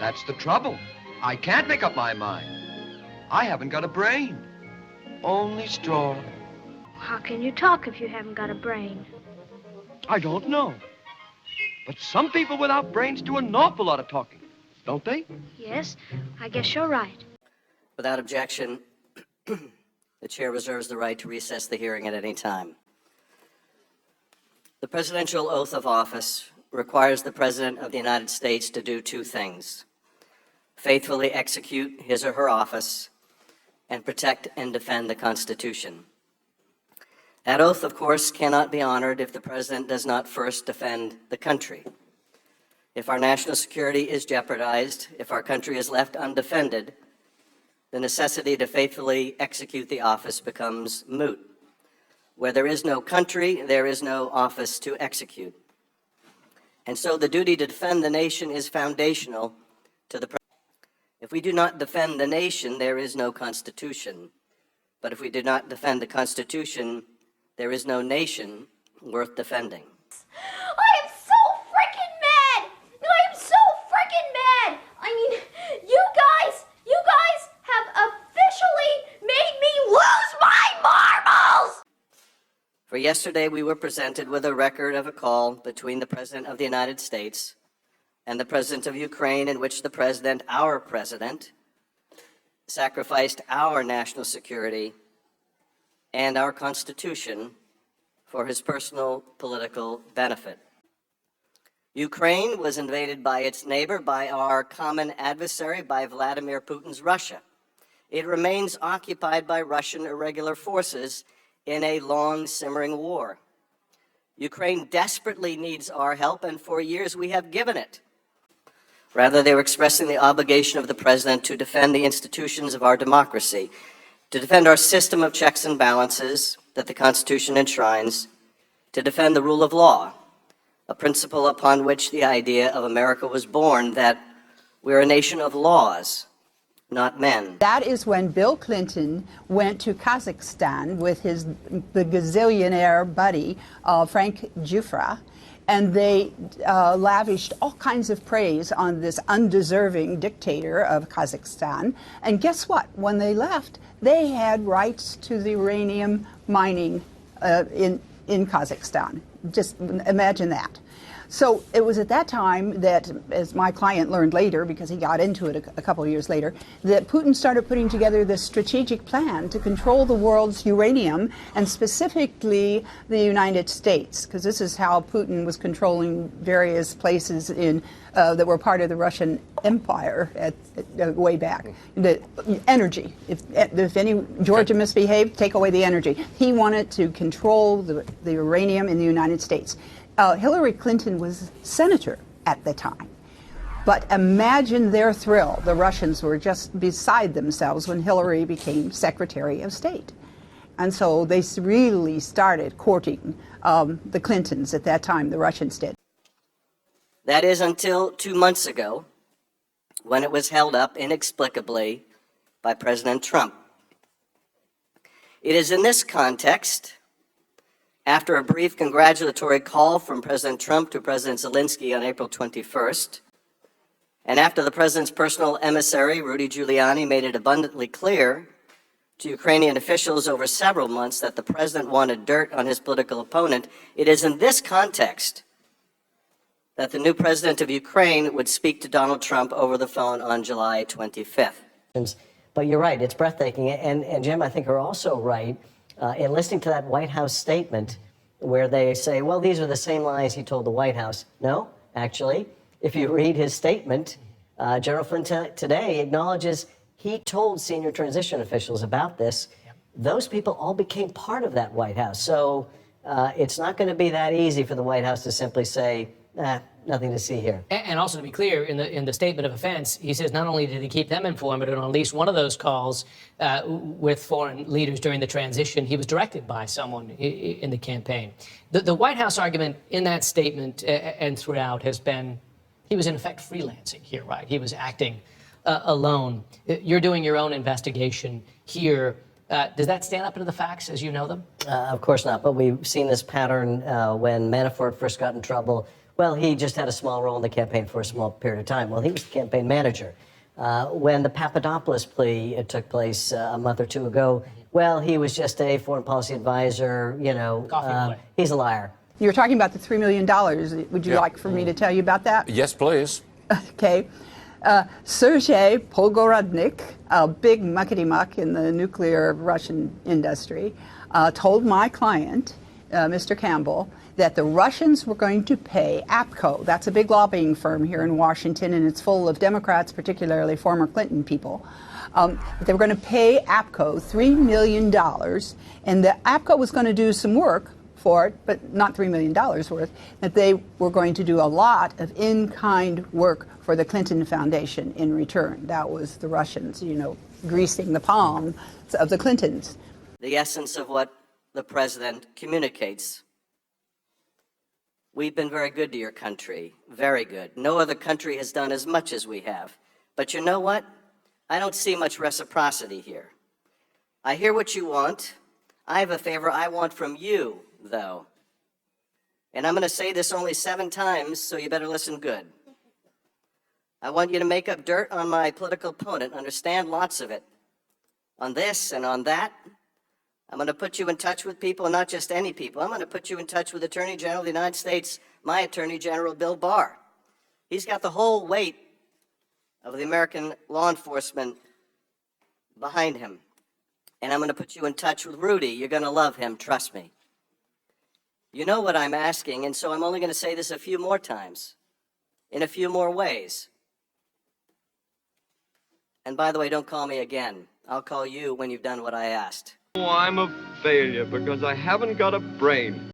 That's the trouble. I can't make up my mind. I haven't got a brain. Only straw. How can you talk if you haven't got a brain? I don't know. But some people without brains do an awful lot of talking, don't they? Yes, I guess you're right. Without objection, the chair reserves the right to recess the hearing at any time. The presidential oath of office requires the President of the United States to do two things: faithfully execute his or her office and protect and defend the Constitution. That oath, of course, cannot be honored if the President does not first defend the country. If our national security is jeopardized, if our country is left undefended, the necessity to faithfully execute the office becomes moot. Where there is no country, there is no office to execute. And so the duty to defend the nation is foundational to the President. If we do not defend the nation, there is no Constitution. But if we do not defend the Constitution, there is no nation worth defending. I am so freaking mad! I am so freaking mad! I mean, you guys have officially made me lose my marbles! For yesterday, we were presented with a record of a call between the President of the United States and the President of Ukraine, in which the President, our President, sacrificed our national security and our Constitution for his personal political benefit. Ukraine was invaded by its neighbor, by our common adversary, by Vladimir Putin's Russia. It remains occupied by Russian irregular forces in a long simmering war. Ukraine desperately needs our help, and for years we have given it. Rather, they were expressing the obligation of the President to defend the institutions of our democracy, to defend our system of checks and balances that the Constitution enshrines, to defend the rule of law, a principle upon which the idea of America was born, that we're a nation of laws, not men. That is when Bill Clinton went to Kazakhstan with the gazillionaire buddy, Frank Giuffra, and they lavished all kinds of praise on this undeserving dictator of Kazakhstan. And guess what? When they left, they had rights to the uranium mining in Kazakhstan. Just imagine that. So it was at that time that, as my client learned later, because he got into it a couple of years later, that Putin started putting together this strategic plan to control the world's uranium, and specifically the United States, because this is how Putin was controlling various places in that were part of the Russian Empire way back. The energy. If any Georgia misbehaved, take away the energy. He wanted to control the uranium in the United States. Hilary Clinton was senator at the time. But imagine their thrill. The Russians were just beside themselves when Hillary became Secretary of State. And so they really started courting the Clintons at that time, the Russians did. That is until 2 months ago, when it was held up inexplicably by President Trump. It is in this context, after a brief congratulatory call from President Trump to President Zelensky on April 21st, and after the President's personal emissary, Rudy Giuliani, made it abundantly clear to Ukrainian officials over several months that the President wanted dirt on his political opponent, it is in this context that the new President of Ukraine would speak to Donald Trump over the phone on July 25th. But you're right, it's breathtaking. And Jim, I think are also right in listening to that White House statement where they say, well, these are the same lies he told the White House. No, actually, if you read his statement, General Flynn today acknowledges he told senior transition officials about this. Yep. Those people all became part of that White House. So it's not going to be that easy for the White House to simply say, nothing to see here. And also, to be clear, in the statement of offense, he says not only did he keep them informed, but on at least one of those calls with foreign leaders during the transition, he was directed by someone in the campaign. The White House argument in that statement and throughout has been he was in effect freelancing here, right? He was acting alone. You're doing your own investigation here. Does that stand up to the facts as you know them? Of course not, but we've seen this pattern when Manafort first got in trouble Well, he just had a small role in the campaign for a small period of time. Well, he was the campaign manager. When the Papadopoulos plea took place a month or two ago, well, he was just a foreign policy advisor, you know. He's a liar. You were talking about the $3 million. Would you like for me to tell you about that? Yes, please. Okay. Sergei Pogorodnik, a big muckety-muck in the nuclear Russian industry, told my client, Mr. Campbell, that the Russians were going to pay APCO. That's a big lobbying firm here in Washington, and it's full of Democrats, particularly former Clinton people. They were going to pay APCO $3 million, and the APCO was going to do some work for it, but not $3 million worth, that they were going to do a lot of in-kind work for the Clinton Foundation in return. That was the Russians, you know, greasing the palm of the Clintons. The essence of what the president communicates. We've been very good to your country, very good. No other country has done as much as we have. But you know what? I don't see much reciprocity here. I hear what you want. I have a favor I want from you, though. And I'm going to say this only 7 times, so you better listen good. I want you to make up dirt on my political opponent, understand lots of it. On this and on that. I'm going to put you in touch with people, not just any people. I'm going to put you in touch with Attorney General of the United States, my Attorney General, Bill Barr. He's got the whole weight of the American law enforcement behind him. And I'm going to put you in touch with Rudy. You're going to love him, trust me. You know what I'm asking, and so I'm only going to say this a few more times, in a few more ways. And by the way, don't call me again. I'll call you when you've done what I asked. Oh, I'm a failure because I haven't got a brain.